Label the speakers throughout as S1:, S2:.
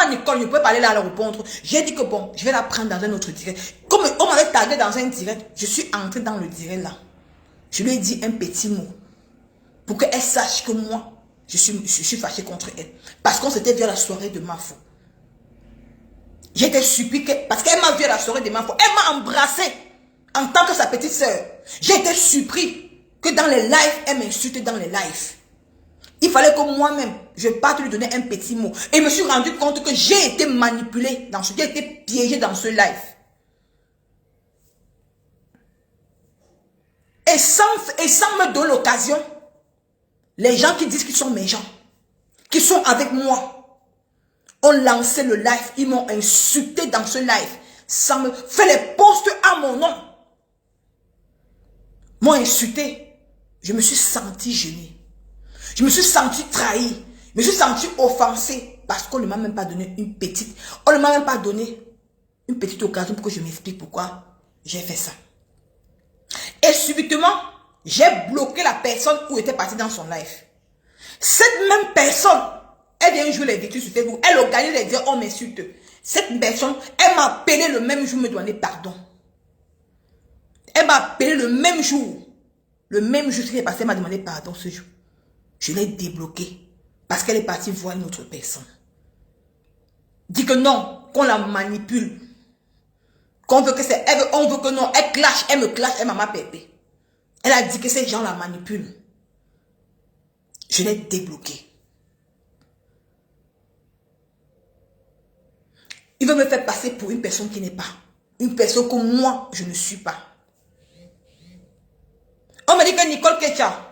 S1: moi, Nicole, je peux parler là à l'aéroport. J'ai dit que bon, je vais la prendre dans un autre direct. Comme on m'avait tagué dans un direct, je suis entrée dans le direct là. Je lui ai dit un petit mot. Pour qu'elle sache que moi, je suis fâchée contre elle. Parce qu'on s'était vu à la soirée de Mafo. J'ai été suppliquée, parce qu'elle m'a vu à la soirée de Mafo. Elle m'a embrassée en tant que sa petite soeur. J'ai été surpris que dans les lives, elle m'insulte dans les lives. Il fallait que moi-même, je parte lui donner un petit mot. Et je me suis rendu compte que j'ai été manipulée dans ce, j'ai été piégée dans ce live. Et sans me donner l'occasion, les gens qui disent qu'ils sont mes gens, qui sont avec moi, ont lancé le live, ils m'ont insulté dans ce live, sans me faire les posts à mon nom. M'ont insulté. Je me suis sentie gênée. Je me suis sentie trahie. Je me suis sentie offensée parce qu'on ne m'a même pas donné une petite, on ne m'a même pas donné une petite occasion pour que je m'explique pourquoi j'ai fait ça. Et subitement, j'ai bloqué la personne où était partie dans son live. Cette même personne, elle vient jouer les vécus sur Facebook, elle organise les dire, on m'insulte. Cette personne, elle m'a appelé le même jour me demander pardon. Elle m'a appelé le même jour. Le même jour qui est passé, elle m'a demandé pardon ce jour. Je l'ai débloqué parce qu'elle est partie voir une autre personne. Dit que non, qu'on la manipule. Qu'on veut que c'est, on veut que non, elle clash, elle me clash, elle m'a pépé. Elle a dit que ces gens la manipulent. Je l'ai débloqué. Il veut me faire passer pour une personne qui n'est pas. Une personne que moi, je ne suis pas. On m'a dit que Nicole Ketia,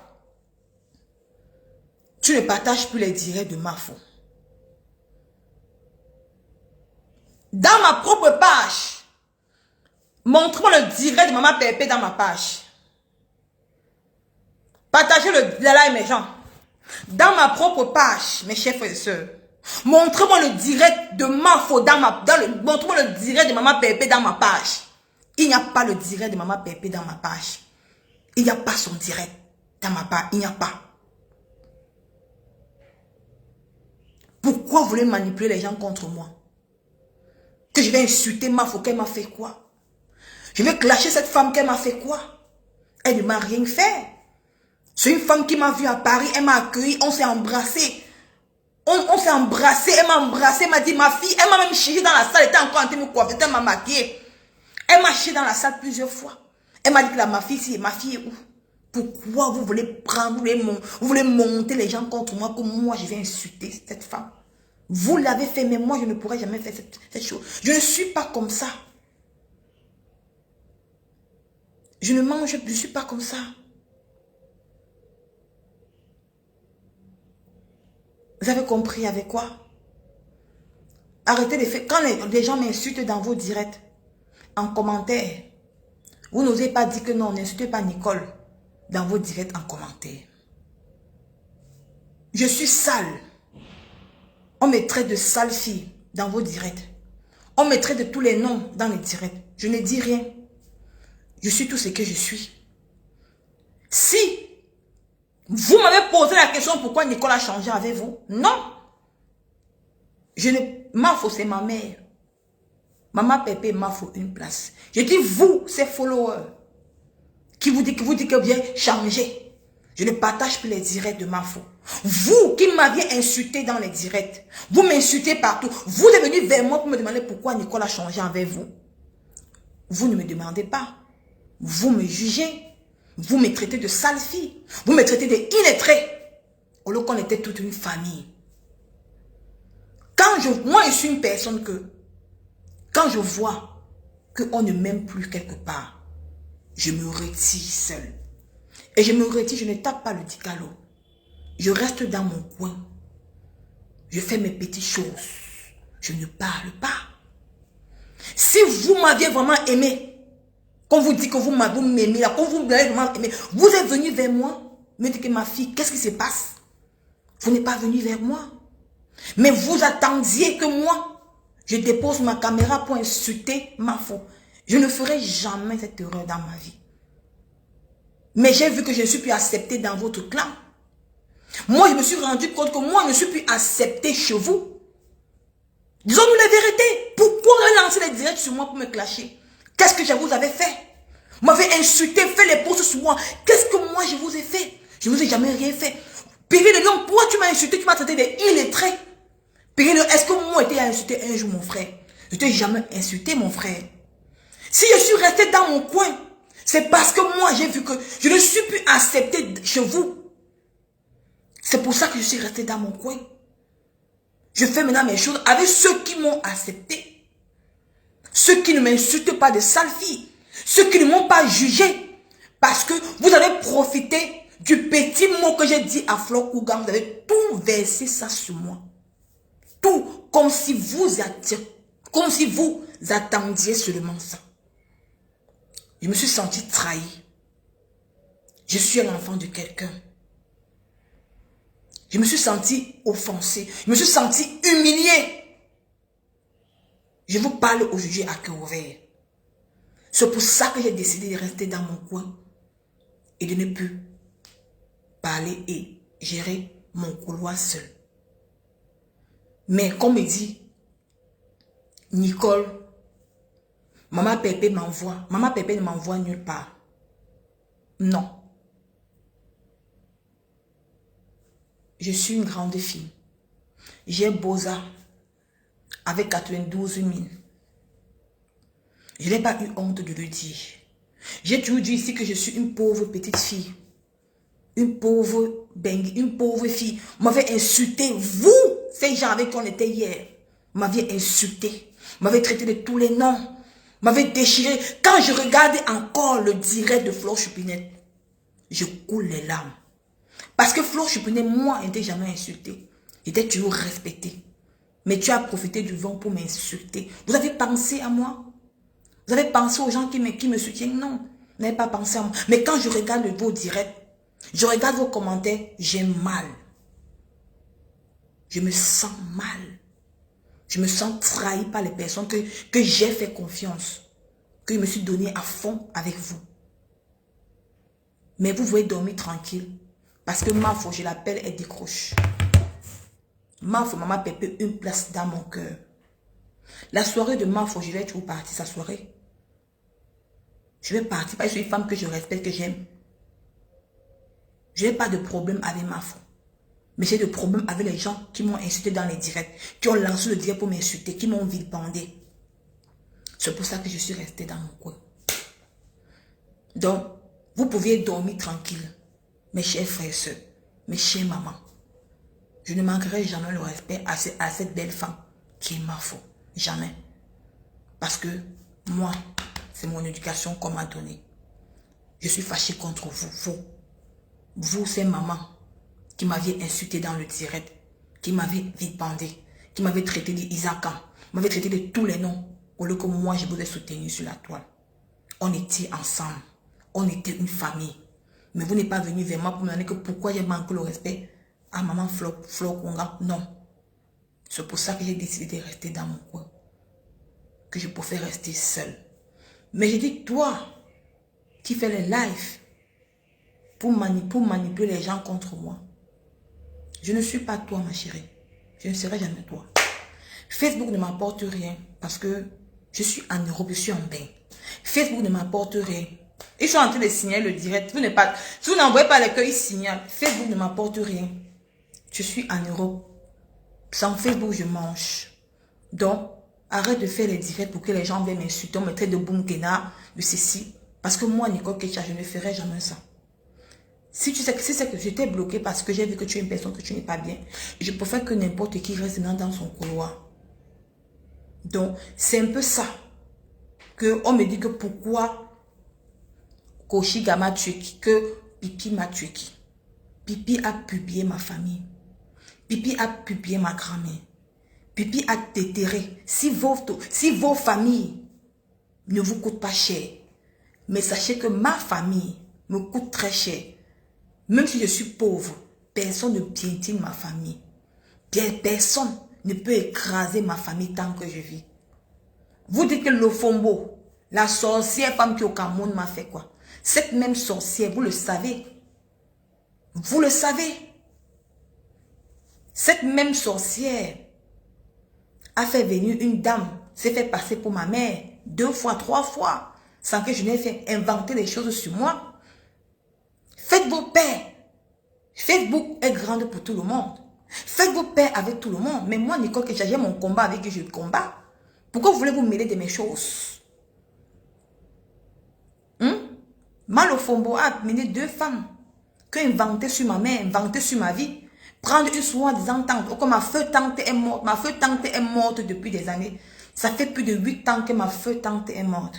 S1: tu ne partages plus les directs de Mafo. Dans ma propre page, montre-moi le direct de Maman Pépé dans ma page. Partagez le live, mes gens. Dans ma propre page, mes chers frères et sœurs, montrez-moi le direct de Mafo montrez-moi le direct de Maman Pépé dans ma page. Il n'y a pas le direct de Maman Pépé dans ma page. Il n'y a pas son direct dans ma page. Il n'y a pas. Pourquoi vous voulez manipuler les gens contre moi? Que je vais insulter Mafo, qu'elle m'a fait quoi? Je vais clasher cette femme, qu'elle m'a fait quoi? Elle ne m'a rien fait. C'est une femme qui m'a vu à Paris, elle m'a accueilli, on s'est embrassé. On s'est embrassé, elle m'a embrassé, elle m'a dit ma fille, elle m'a même chié dans la salle, elle était encore en train de me coiffer, elle m'a maquillée. Elle m'a chié dans la salle plusieurs fois. Elle m'a dit que là, ma fille est où? Pourquoi vous voulez prendre, vous voulez monter les gens contre moi, que moi je vais insulter cette femme? Vous l'avez fait, mais moi je ne pourrais jamais faire cette chose. Je ne suis pas comme ça. Je ne suis pas comme ça. Vous avez compris avec quoi? Arrêtez de faire. Quand les gens m'insultent dans vos directs, en commentaire, vous n'osez pas dire que non, n'insultez pas Nicole dans vos directs en commentaire. Je suis sale. On me traite de sale fille dans vos directs. On me traite de tous les noms dans les directs. Je ne dis rien. Je suis tout ce que je suis. Si vous m'avez posé la question pourquoi Nicole a changé avec vous, non. Mafo, c'est ma mère. Maman Pépé m'a fait une place. Je dis vous, ces followers, qui vous dit que bien changer. Je ne partage plus les directs de Mafo. Vous qui m'aviez insulté dans les directs, vous m'insultez partout. Vous êtes venu vers moi pour me demander pourquoi Nicole a changé avec vous. Vous ne me demandez pas. Vous me jugez. Vous me traitez de sale fille. Vous me traitez d'illettrés. Au lieu qu'on était toute une famille. Moi, je suis une personne que, quand je vois qu'on ne m'aime plus quelque part, je me retire seule. Et je me retire, je ne tape pas le dicalo. Je reste dans mon coin. Je fais mes petites choses. Je ne parle pas. Si vous m'aviez vraiment aimé, quand vous dites que vous m'aimez, quand vous m'avez vraiment aimé, vous êtes venu vers moi, me dites que ma fille, qu'est-ce qui se passe? Vous n'êtes pas venu vers moi. Mais vous attendiez que moi, je dépose ma caméra pour insulter Mafo. Je ne ferai jamais cette erreur dans ma vie. Mais j'ai vu que je ne suis plus acceptée dans votre clan. Moi, je me suis rendu compte que moi, je ne suis plus acceptée chez vous. Disons-nous la vérité. Pourquoi relancer les directs sur moi pour me clasher? Qu'est-ce que je vous avais fait? Vous m'avez insulté, fait les posts sur moi. Qu'est-ce que moi je vous ai fait? Je ne vous ai jamais rien fait. Péril le nom, pourquoi tu m'as insulté? Tu m'as traité d'illettré. Péril, est-ce que moi j'ai été insulté un jour, mon frère? Je ne t'ai jamais insulté, mon frère. Si je suis resté dans mon coin, c'est parce que moi j'ai vu que je ne suis plus accepté chez vous. C'est pour ça que je suis resté dans mon coin. Je fais maintenant mes choses avec ceux qui m'ont accepté. Ceux qui ne m'insultent pas de sales filles. Ceux qui ne m'ont pas jugé. Parce que vous avez profité du petit mot que j'ai dit à Flo Kougan. Vous avez tout versé ça sur moi. Tout. Comme si vous attendiez seulement ça. Je me suis senti trahi. Je suis un enfant de quelqu'un. Je me suis senti offensé. Je me suis senti humilié. Je vous parle aujourd'hui à cœur ouvert. C'est pour ça que j'ai décidé de rester dans mon coin et de ne plus parler et gérer mon couloir seul. Mais comme me dit Nicole, Maman Pépé m'envoie. Maman Pépé ne m'envoie nulle part. Non. Je suis une grande fille. J'ai Boza avec 92 000. Je n'ai pas eu honte de le dire. J'ai toujours dit ici que je suis une pauvre petite fille. Une pauvre fille. Vous m'avez insulté, vous, ces gens avec qui on était hier. Vous m'aviez insulté. Vous m'avez traité de tous les noms. Vous m'avez déchiré. Quand je regardais encore le direct de Flo Choupinette, je coule les larmes. Parce que Flo Choupinette, moi, n'était jamais insulté. J'étais toujours respecté. Mais tu as profité du vent pour m'insulter. Vous avez pensé à moi? Vous avez pensé aux gens qui me soutiennent? Non, vous n'avez pas pensé à moi. Mais quand je regarde vos directs, je regarde vos commentaires, j'ai mal. Je me sens mal. Je me sens trahi par les personnes que j'ai fait confiance. Que je me suis donné à fond avec vous. Mais vous pouvez dormir tranquille. Parce que Mafo, je l'appelle, elle décroche. Mafo, Maman Pépé, une place dans mon cœur. La soirée de Mafo, je vais toujours partir sa soirée. Je vais partir parce que je suis une femme que je respecte, que j'aime. Je n'ai pas de problème avec Mafo. Mais j'ai des problèmes avec les gens qui m'ont insulté dans les directs, qui ont lancé le direct pour m'insulter, qui m'ont vilipendé. C'est pour ça que je suis restée dans mon coin. Donc, vous pouviez dormir tranquille, mes chers frères et sœurs, mes chers mamans. Je ne manquerai jamais le respect à cette belle femme qui est Mafo. Jamais. Parce que moi, c'est mon éducation qu'on m'a donnée. Je suis fâchée contre vous. Vous, c'est maman qui m'avait insulté dans le direct, qui m'avait vilipendé, qui m'avait traité d'Isaacan, m'avait traité de tous les noms, au lieu que moi, je vous ai soutenu sur la toile. On était ensemble. On était une famille. Mais vous n'êtes pas venu vers moi pour me demander que pourquoi j'ai manqué le respect à maman Flo Konga. Non. C'est pour ça que j'ai décidé de rester dans mon coin. Que je préfère rester seule. Mais je dis, toi, qui fais les lives pour manipuler les gens contre moi, je ne suis pas toi, ma chérie. Je ne serai jamais toi. Facebook ne m'apporte rien parce que je suis en Europe, je suis en bain. Facebook ne m'apporte rien. Ils sont en train de signaler le direct. Si vous n'envoyez pas les cœurs, ils signalent. Facebook ne m'apporte rien. Je suis en Europe. Sans Facebook, je mange. Donc, arrête de faire les directs pour que les gens viennent m'insulter. On me traite de boumkena, de ceci. Parce que moi, Nicole Kecha, je ne ferai jamais ça. Si tu sais que c'est que je t'ai bloqué parce que j'ai vu que tu es une personne que tu n'es pas bien, je préfère que n'importe qui reste dans son couloir. Donc, c'est un peu ça. On me dit que pourquoi Koshiga m'a tué qui, que Pipi m'a tué qui. Pipi a publié ma famille. Pipi a publié ma grand-mère. Pipi a déterré. Si vos familles ne vous coûtent pas cher, mais sachez que ma famille me coûte très cher. Même si je suis pauvre, personne ne piétine ma famille. Personne ne peut écraser ma famille tant que je vis. Vous dites que Lofombo, la sorcière femme qui est au Cameroun m'a fait quoi? Cette même sorcière, vous le savez. Vous le savez. Cette même sorcière a fait venir une dame, s'est fait passer pour ma mère, 2 fois, 3 fois, sans que je n'ai fait inventer des choses sur moi. Faites vos paix. Facebook est grande pour tout le monde. Faites vos paix avec tout le monde. Mais moi, Nicole, que j'ai mon combat avec qui je combats. Pourquoi vous voulez vous mêler de mes choses? Malofombo a mené 2 femmes qui ont inventé sur ma mère, inventé sur ma vie. Prendre une soi-disant tante. Oh, comme ma feu tante est morte. Ma feu tante est morte depuis des années. Ça fait plus de 8 ans que ma feu tante est morte.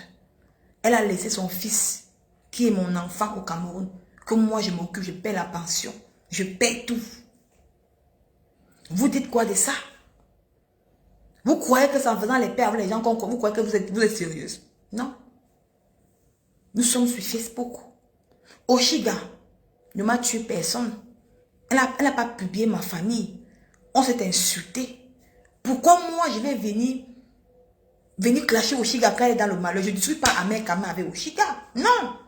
S1: Elle a laissé son fils, qui est mon enfant au Cameroun. Que moi, je m'occupe, je paie la pension. Je paie tout. Vous dites quoi de ça? Vous croyez que c'est en faisant les paix avec les gens qu'on... Vous croyez que vous êtes sérieuse? Non. Nous sommes sur Facebook. Oshiga ne m'a tué personne. Elle n'a pas publié ma famille. On s'est insulté. Pourquoi moi je vais venir clasher Oshiga quand elle est dans le malheur? Je ne discute pas Amer Kame avec Oshiga. Non.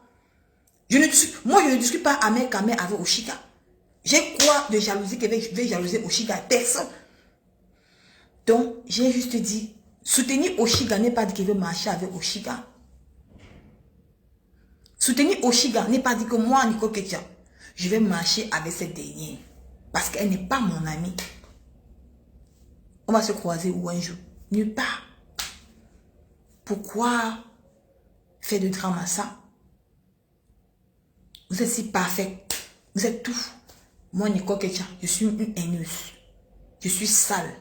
S1: Moi je ne discute pas Amer Kame avec Oshiga. J'ai quoi de jalousie que je vais jalouser Oshiga? Personne. Donc j'ai juste dit, soutenir Oshiga n'est pas dit qu'il veut marcher avec Oshiga. Soutenir Oshiga n'est pas dit que moi, Nicole Ketia, je vais marcher avec cette dernière. Parce qu'elle n'est pas mon amie. On va se croiser où un jour? Nulle part. Pourquoi faire de drame à ça? Vous êtes si parfait. Vous êtes tout. Moi, Nicole Ketia, je suis une haineuse. Je suis sale.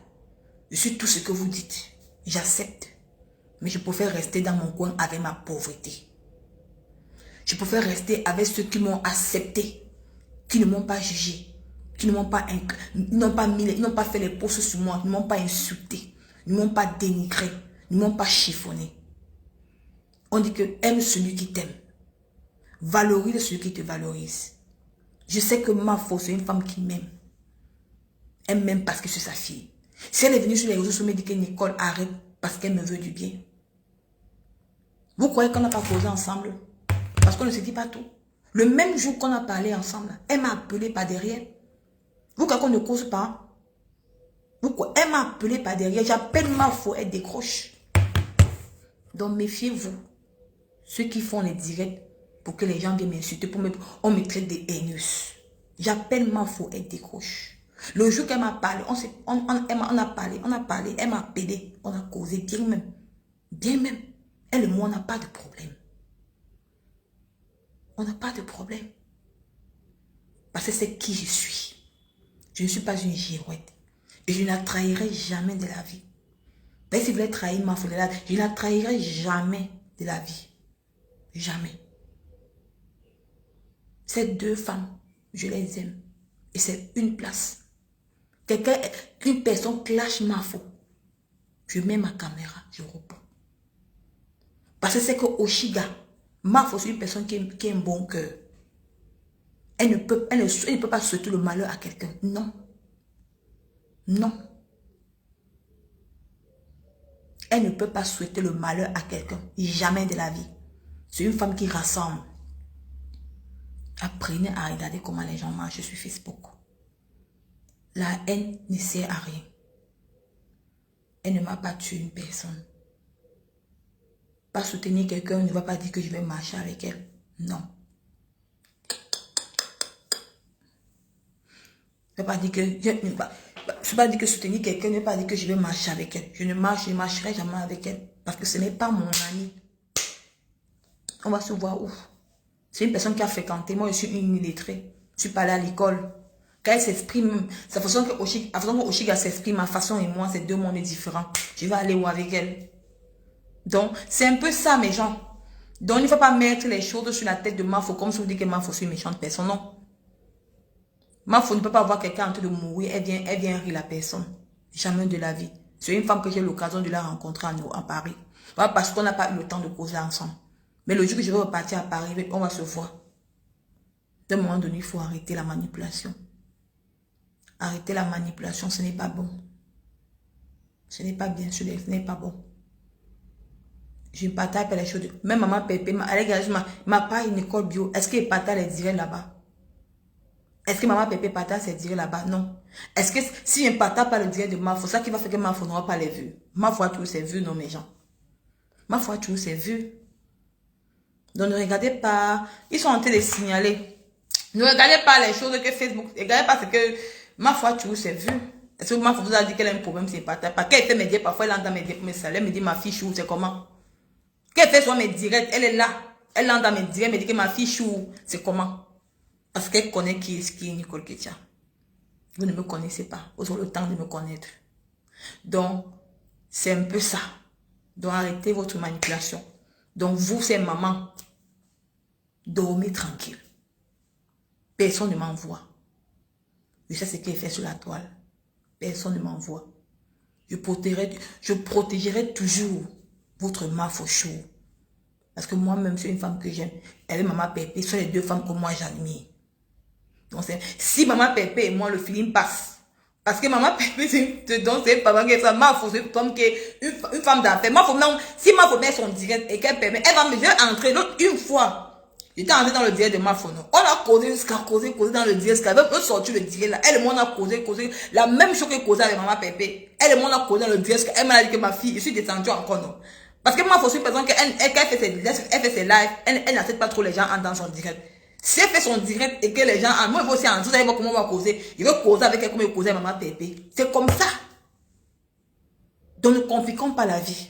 S1: Je suis tout ce que vous dites. J'accepte. Mais je préfère rester dans mon coin avec ma pauvreté. Je préfère rester avec ceux qui m'ont accepté, qui ne m'ont pas jugé, qui ne m'ont pas fait les posts sur moi, ne m'ont pas insulté, ne m'ont pas dénigré, ne m'ont pas chiffonné. On dit que aime celui qui t'aime. Valorise celui qui te valorise. Je sais que ma fausse, c'est une femme qui m'aime. Elle m'aime parce que c'est sa fille. Si elle est venue sur les réseaux sociaux me dit que Nicole arrête parce qu'elle me veut du bien. Vous croyez qu'on n'a pas causé ensemble? Parce qu'on ne se dit pas tout. Le même jour qu'on a parlé ensemble, elle m'a appelé par derrière. Vous croyez qu'on ne cause pas? Elle m'a appelé par derrière. J'appelle ma faux, elle décroche. Donc méfiez-vous. Ceux qui font les directs pour que les gens viennent m'insulter, on me traite des haineuses. J'appelle ma faux, elle décroche. Le jour qu'elle m'a parlé, on a parlé, elle m'a appelé, on a causé bien même. Bien même. Elle et moi, on n'a pas de problème. On n'a pas de problème. Parce que c'est qui je suis. Je ne suis pas une girouette. Et je ne la trahirai jamais de la vie. Mais si vous voulez trahir ma folie, je ne la trahirai jamais de la vie. Jamais. Ces 2 femmes, je les aime. Et c'est une place. Qu'une personne clash ma faute. Je mets ma caméra, je réponds. Parce que c'est que Oshiga, ma faute, c'est une personne qui a un bon cœur. Elle ne peut pas souhaiter le malheur à quelqu'un. Non. Non. Elle ne peut pas souhaiter le malheur à quelqu'un. Jamais de la vie. C'est une femme qui rassemble. Apprenez à regarder comment les gens marchent sur Facebook. La haine ne sert à rien. Elle ne m'a pas tué une personne. Pas soutenir quelqu'un ne va pas dire que je vais marcher avec elle. Non. Je ne vais pas dire que soutenir quelqu'un ne veut pas dire que je vais marcher avec elle. Je ne marcherai jamais avec elle. Parce que ce n'est pas mon ami. On va se voir où? C'est une personne qui a fréquenté. Moi, je suis une illettrée. Je suis pas allée à l'école. Quand elle s'exprime, la façon que Oshiga s'exprime, ma façon et moi, c'est 2 mondes différents. Je vais aller où avec elle? Donc, c'est un peu ça, mes gens. Donc, il ne faut pas mettre les choses sur la tête de Mafo comme si vous dites que Mafo est une méchante personne. Non. Mafo ne peut pas voir quelqu'un en train de mourir. Elle vient rire la personne. Jamais de la vie. C'est une femme que j'ai eu l'occasion de la rencontrer à Paris. Voilà, parce qu'on n'a pas eu le temps de causer ensemble. Mais le jour que je vais repartir à Paris, on va se voir. D'un moment donné, il faut arrêter la manipulation. Arrêter la manipulation, ce n'est pas bon. Ce n'est pas bien, ce n'est pas bon. Je ne partage pas les choses. Même maman Pépé, ma page Nicole Bio, est-ce qu'elle partage les directs là-bas? Est-ce que maman Pépé partage ses directs là-bas? Non. Est-ce que si je ne partage pas le direct de Mafo, ça qui va faire que Mafo n'aura pas les vues? Mafo a toujours ses vues, non, mes gens. Mafo a toujours ses vues. Donc ne regardez pas. Ils sont en train de signaler. Ne regardez pas les choses que Facebook. Ne regardez pas ce que Mafo a toujours ses vues. Est-ce que Mafo vous a dit qu'elle a un problème, c'est partage? Parce qu'elle fait mes directs, parfois elle entre dans mes directs pour mes salaires, elle me dit ma fille chou, c'est comment? Qu'elle fait sur mes directs, elle est là. Elle entre dans mes directs, elle me dit que ma fille chou, c'est comment? Parce qu'elle connaît qui est Nicole Ketia. Vous ne me connaissez pas. Vous aurez le temps de me connaître. Donc, c'est un peu ça. Donc, arrêtez votre manipulation. Donc, vous, c'est maman. Dormez tranquille. Personne ne m'envoie. Je sais ce qu'elle fait sur la toile. Personne ne m'envoie. Je protégerai toujours votre Mafo Show. Parce que moi-même, c'est une femme que j'aime. Elle et Maman Pépé sont les deux femmes que moi j'admire. Donc, si Maman Pépé et moi, le feeling passe. Parce que Maman Pépé, c'est pas mal que ça. Mafo, c'est une femme qui est une femme d'affaires. Si Mafo met son direct et qu'elle permet, elle va me dire entrer l'autre une fois. J'étais entré dans le direct de Mafo. On a causé dans le direct. Elle veut sortir le direct là. Elle et moi, on a causé. La même chose que causé avec Maman Pépé. Elle et moi, on a causé dans le direct. Elle m'a dit que ma fille, je suis descendue encore, non. Parce que Mafo, c'est une personne qu'elle fait ses lives, elle n'accepte pas trop les gens dans son direct. Si elle fait son direct et que les gens, moi, il faut aussi entrer, vous savez comment on va causer. Je veux causer avec elle comme je causais avec Maman Pépé. C'est comme ça. Donc, ne compliquons pas la vie.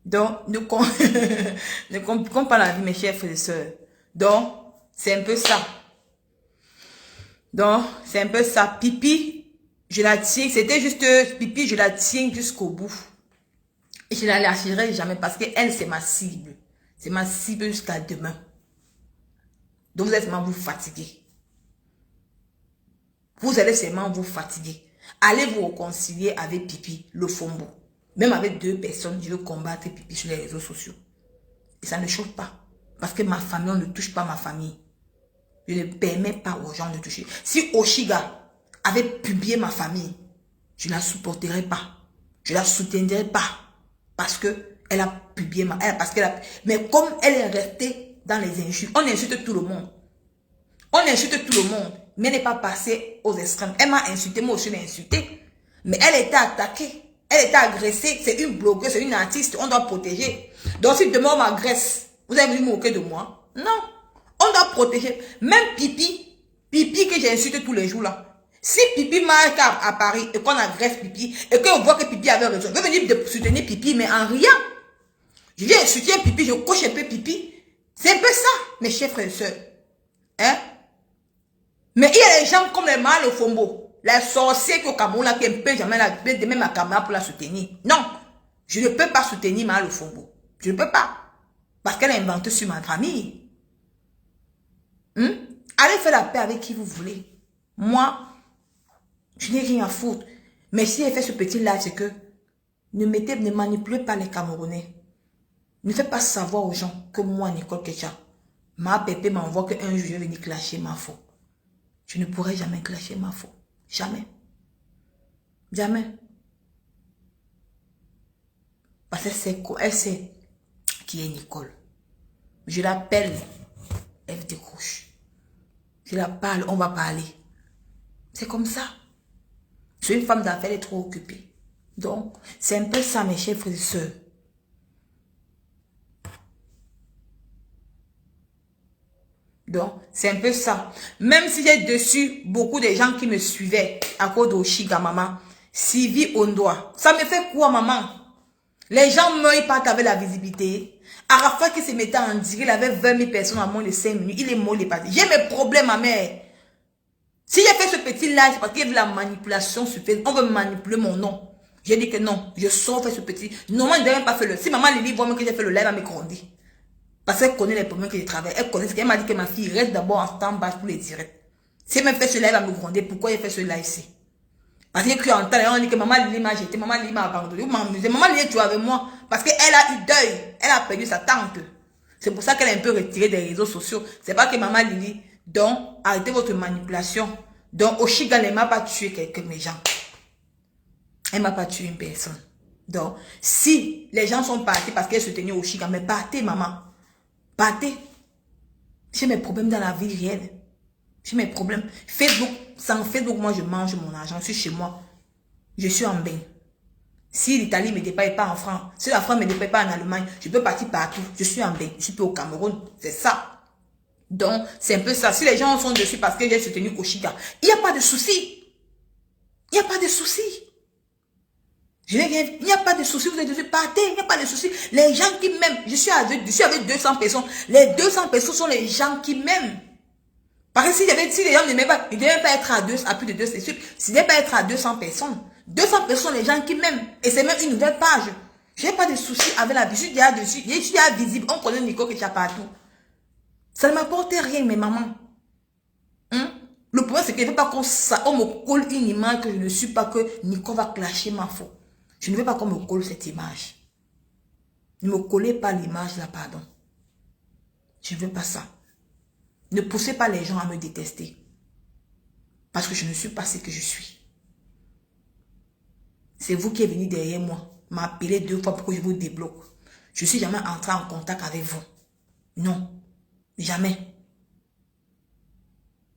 S1: Donc, ne compliquons pas la vie, mes chers frères et sœurs. Donc, c'est un peu ça. Donc, c'est un peu ça. Pipi, je la tiens. C'était juste Pipi, je la tiens jusqu'au bout. Et je ne la lâcherai jamais parce qu'elle, c'est ma cible. C'est ma cible jusqu'à demain. Donc, vous allez seulement vous fatiguer. Vous allez seulement vous fatiguer. Allez vous réconcilier avec Pipi, le Fombo. Même avec deux personnes, je veux combattre Pipi sur les réseaux sociaux. Et ça ne chauffe pas. Parce que ma famille, on ne touche pas ma famille. Je ne permets pas aux gens de toucher. Si Oshiga avait publié ma famille, je ne la supporterais pas. Je ne la soutiendrai pas. Parce qu'elle a publié mais comme elle est restée dans les insultes, on insulte tout le monde. On insulte tout le monde. Mais elle n'est pas passée aux extrêmes. Elle m'a insulté, moi aussi je l'ai insulté. Mais elle était attaquée. Elle était agressée. C'est une blogueuse, c'est une artiste. On doit protéger. Donc si demain on m'agresse, vous allez vous moquer de moi? Non. On doit protéger. Même Pipi que j'insulte tous les jours là. Si Pipi marque à Paris et qu'on agresse Pipi et qu'on voit que Pipi avait raison, je veux venir soutenir Pipi, mais en rien. Je viens soutenir Pipi, je coche un peu Pipi. C'est un peu ça, mes chers frères et sœurs. Hein? Mais il y a des gens comme les mâles au Fombo, les sorciers au Cameroun là, qui ne peuvent jamais même ma caméra pour la soutenir. Non, je ne peux pas soutenir mâle au Fombo. Je ne peux pas. Parce qu'elle a inventé sur ma famille. Allez faire la paix avec qui vous voulez. Moi, je n'ai rien à foutre. Mais si elle fait ce petit live, c'est que ne manipulez pas les Camerounais. Ne faites pas savoir aux gens que moi, Nicole Ketia, ma Pépé m'envoie qu'un jour je vais venir clasher Mafo. Je ne pourrai jamais clasher Mafo. Jamais. Jamais. Parce qu'elle sait qui est Nicole. Je l'appelle, elle décroche. Je la parle, on va parler. C'est comme ça. Je suis une femme d'affaires, elle est trop occupée. Donc, c'est un peu ça, mes chers frères et sœurs. Donc, c'est un peu ça. Même si j'ai dessus beaucoup de gens qui me suivaient à cause d'Oshiga, maman. Sylvie Ondoa. Ça me fait quoi, maman? Les gens meurent pas qu'avec la visibilité. Arafat qui se mettait en direct, il avait 20 000 personnes en moins de 5 minutes. Il est mort, il est parti. J'ai mes problèmes, ma mère. Si j'ai fait ce petit live, c'est parce qu'il y a de la manipulation sur Facebook. On veut manipuler mon nom. J'ai dit que non, je sors faire ce petit. Normalement, je n'ai même pas fait le. Si maman Lily voit même que j'ai fait le live, elle me grandit. Parce qu'elle connaît les problèmes que je travaille. Elle connaît ce qu'elle m'a dit que ma fille reste d'abord en stand-by pour les directs. Si elle m'a fait ce live, elle me gronder. Pourquoi elle fait ce live-ci? Parce qu'il y a cru en temps, on dit que maman Lily m'a jeté, maman Lily m'a abandonné. Vous m'amusez. Maman Lily, tu es avec moi. Parce qu'elle a eu deuil. Elle a perdu sa tante. C'est pour ça qu'elle est un peu retirée des réseaux sociaux. C'est pas que maman Lily. Donc, arrêtez votre manipulation. Donc, Oshiga ne m'a pas tué quelqu'un, mes gens. Elle m'a pas tué une personne. Donc, si les gens sont partis parce qu'elle soutenait Oshiga, mais partez, maman. Partez. J'ai mes problèmes dans la vie réelle. J'ai mes problèmes. Facebook, sans Facebook, moi, je mange mon argent. Je suis chez moi. Je suis en bain. Si l'Italie ne me dépasse pas en France, si la France ne me dépasse pas en Allemagne, je peux partir partout. Je suis en bain. Je suis plus au Cameroun. C'est ça. Donc, c'est un peu ça. Si les gens sont dessus parce que j'ai soutenu Koshika, il n'y a pas de souci. Il n'y a pas de souci. Il n'y a pas de souci. Vous êtes dessus, partez. Il n'y a pas de souci. Les gens qui m'aiment, je suis avec 200 personnes. Les 200 personnes sont les gens qui m'aiment. Parce que si les gens ne m'aiment pas, ils ne devaient pas être à plus de 200. S'ils ne devaient pas être à 200 personnes. 200 personnes, les gens qui m'aiment. Et c'est même une nouvelle page. Je n'ai pas de souci avec la vie. Je suis déjà dessus. Je suis déjà visible. On connaît Nico qui est partout. Ça ne m'apporte rien, mes mamans. Le problème, c'est qu'il ne veut pas qu'on me colle une image que je ne suis pas, que Nico va clasher ma faute. Je ne veux pas qu'on me colle cette image. Ne me collez pas l'image là, pardon. Je ne veux pas ça. Ne poussez pas les gens à me détester. Parce que je ne suis pas ce que je suis. C'est vous qui êtes venu derrière moi, m'appeler 2 fois pour que je vous débloque. Je ne suis jamais entré en contact avec vous. Non. Jamais.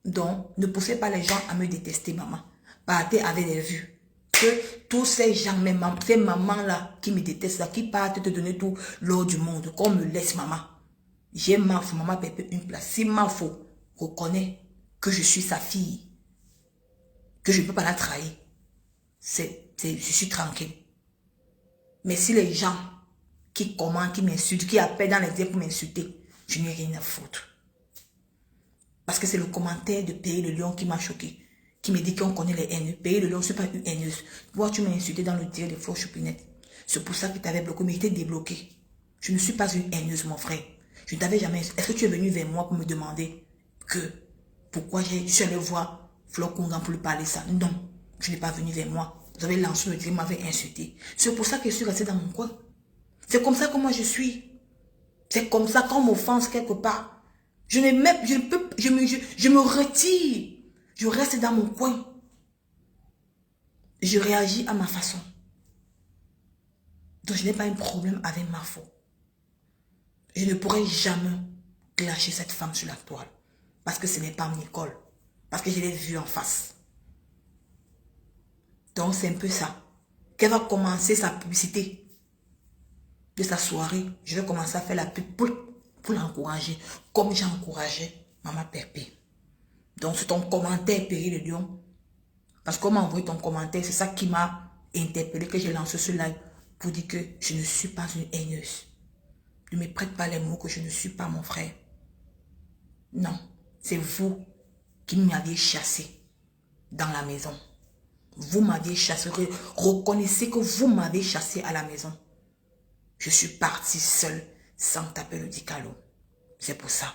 S1: Donc, ne poussez pas les gens à me détester, maman. Partez avec les vues. Que tous ces gens, ces mamans-là qui me détestent, là, qui partent te donner tout l'or du monde, qu'on me laisse, maman. J'ai ma faux, maman Pépé, une place. Si ma faux reconnaît que je suis sa fille, que je ne peux pas la trahir, je suis tranquille. Mais si les gens qui commentent, qui m'insultent, qui appellent dans les airs pour m'insulter, je n'ai rien à foutre. Parce que c'est le commentaire de Pays le Lion qui m'a choqué. Qui me dit qu'on connaît les haineux. Pays le Lion, je ne suis pas une haineuse. Toi, tu m'as insulté dans le direct des faux choupinettes. C'est pour ça que tu avais bloqué, mais il était débloqué. Je ne suis pas une haineuse, mon frère. Je ne t'avais jamais... Est-ce que tu es venu vers moi pour me demander que... Pourquoi je suis allé voir Flo Kungan pour lui parler ça? Non, je n'ai pas venu vers moi. Vous avez lancé le direct, vous m'avez insulté. C'est pour ça que je suis resté dans mon coin. C'est comme ça que moi je suis. C'est comme ça qu'on m'offense quelque part. Je me retire. Je reste dans mon coin. Je réagis à ma façon. Donc je n'ai pas un problème avec ma faute. Je ne pourrai jamais clasher cette femme sur la toile. Parce que ce n'est pas Nicole. Parce que je l'ai vue en face. Donc c'est un peu ça. Qu'elle va commencer sa publicité de sa soirée. Je vais commencer à faire la pub pour l'encourager. Comme j'ai encouragé Maman Pépé. Donc c'est ton commentaire, Péri le Lion. Parce qu'on m'a envoyé ton commentaire. C'est ça qui m'a interpellé, que j'ai lancé ce live. Pour dire que je ne suis pas une haineuse. Ne me prête pas les mots que je ne suis pas mon frère. Non. C'est vous qui m'aviez chassé dans la maison. Vous m'aviez chassé. Reconnaissez que vous m'avez chassé à la maison. Je suis partie seule sans taper le dicalo. C'est pour ça.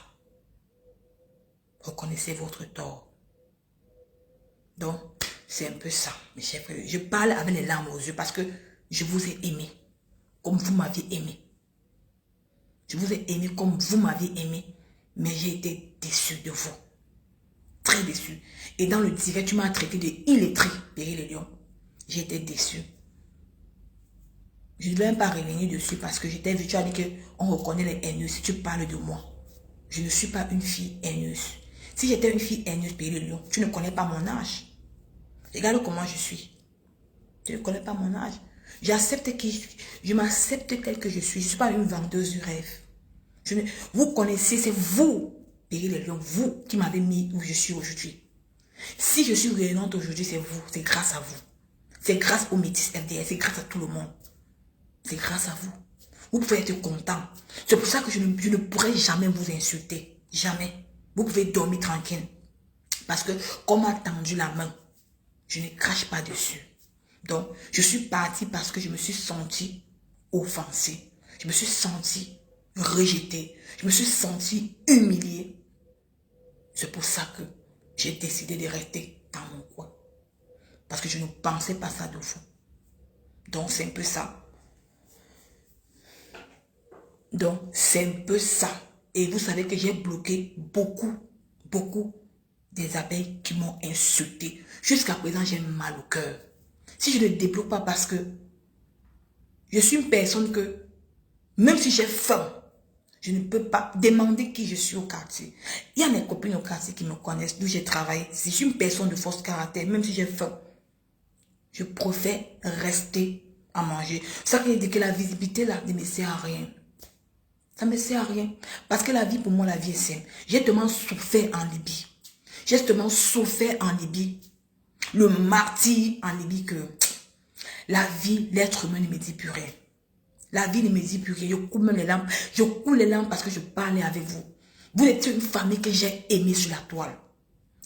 S1: Reconnaissez votre tort. Donc, c'est un peu ça, mes chers frères. Je parle avec les larmes aux yeux parce que je vous ai aimé comme vous m'aviez aimé. Je vous ai aimé comme vous m'aviez aimé, mais j'ai été déçu de vous. Très déçu. Et dans le direct, tu m'as traité de illettré, Péri le Lion. J'ai été déçu. Je ne vais même pas revenir dessus parce que j'étais vu, tu as dit qu'on reconnaît les haineux si tu parles de moi. Je ne suis pas une fille haineuse. Si j'étais une fille haineuse, Péri le Lion, tu ne connais pas mon âge. Regarde comment je suis. Tu ne connais pas mon âge. Je m'accepte tel que je suis. Je ne suis pas une vendeuse du rêve. Vous connaissez, c'est vous, Péri le Lion, vous qui m'avez mis où je suis aujourd'hui. Si je suis rayonnante aujourd'hui, c'est vous. C'est grâce à vous. C'est grâce aux métis FDS. C'est grâce à tout le monde. C'est grâce à vous. Vous pouvez être content. C'est pour ça que je ne pourrai jamais vous insulter. Jamais. Vous pouvez dormir tranquille. Parce que, comme m'a tendu la main, je ne crache pas dessus. Donc, je suis partie parce que je me suis sentie offensée. Je me suis sentie rejetée. Je me suis sentie humiliée. C'est pour ça que j'ai décidé de rester dans mon coin. Parce que je ne pensais pas ça de vous. Donc, c'est un peu ça. Donc, c'est un peu ça. Et vous savez que j'ai bloqué beaucoup des abeilles qui m'ont insulté. Jusqu'à présent, j'ai mal au cœur. Si je ne débloque pas parce que je suis une personne que, même si j'ai faim, Je ne peux pas demander qui je suis au quartier. Il y a mes copines au quartier qui me connaissent, d'où j'ai travaillé. Si je suis une personne de force caractère, même si j'ai faim, je préfère rester à manger. C'est ça qui dit que la visibilité là ne me sert à rien. Ça ne me sert à rien. Parce que la vie, pour moi, la vie est simple. J'ai tellement souffert en Libye. J'ai tellement souffert en Libye. Le martyr en Libye que la vie, l'être humain ne me dit plus rien. La vie ne me dit plus rien. Je coupe même les lampes. Je coupe les lampes parce que je parlais avec vous. Vous êtes une famille que j'ai aimée sur la toile.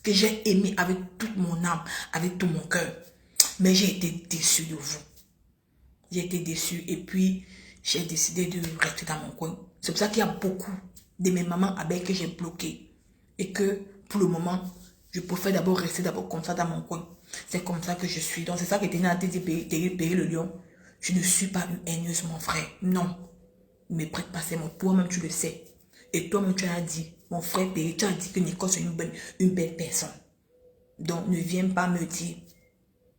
S1: Que j'ai aimée avec toute mon âme, avec tout mon cœur. Mais j'ai été déçu de vous. J'ai été déçu et puis j'ai décidé de rester dans mon coin. C'est pour ça qu'il y a beaucoup de mes mamans avec que j'ai bloqué. Et que pour le moment, je préfère d'abord rester d'abord comme ça dans mon coin. C'est comme ça que je suis. Donc c'est ça qui était dans la tête de payer le lion. Je ne suis pas une haineuse, mon frère. Non. Ne me prête pas ces mots. Toi-même, tu le sais. Et toi-même, tu as dit, mon frère Péri, tu as dit que Nicole, c'est une belle personne. Donc, ne viens pas me dire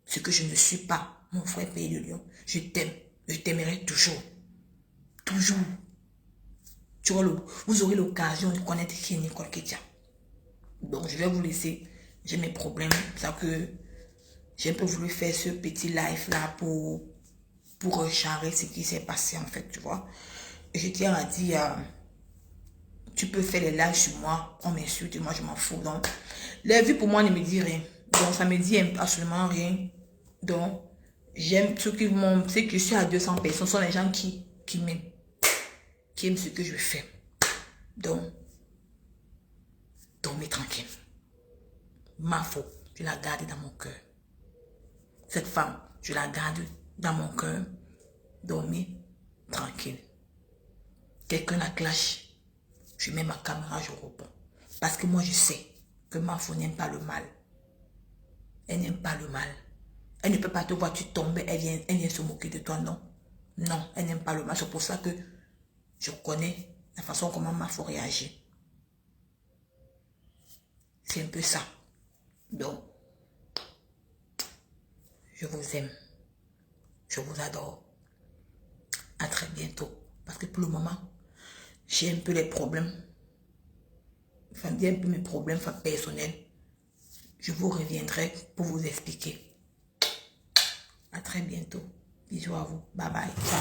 S1: ce que je ne suis pas, mon frère Péri le lion. Je t'aime. Je t'aimerai toujours. Toujours. Tu vois, vous aurez l'occasion de connaître qui est Nicole Ketia. Donc, je vais vous laisser. J'ai mes problèmes. C'est ça que j'ai un peu voulu faire ce petit live-là pour recharger ce qui s'est passé, en fait, tu vois. Et je tiens à dire, tu peux faire les lives sur moi, on m'insulte, moi, je m'en fous. Donc, la vie, pour moi, ne me dit rien. Donc, ça me dit absolument rien. Donc, j'aime ceux qui m'ont... C'est que je suis à 200 personnes, ce sont les gens qui m'aiment. Qui aiment ce que je fais. Donc, dormez tranquille. Ma faute, je la garde dans mon cœur. Cette femme, je la garde dans mon cœur. Dormez tranquille. Quelqu'un la clash, je mets ma caméra, je réponds. Parce que moi, je sais que ma faute n'aime pas le mal. Elle n'aime pas le mal. Elle ne peut pas te voir, tu tombes, elle vient se moquer de toi, non. Non, elle n'aime pas le mal. C'est pour ça que je connais la façon comment ma faute réagit. C'est un peu ça. Donc, je vous aime. Je vous adore. À très bientôt. Parce que pour le moment, j'ai un peu les problèmes. Enfin, un peu mes problèmes personnels. Je vous reviendrai pour vous expliquer. À très bientôt. Bisous à vous. Bye bye. Ciao.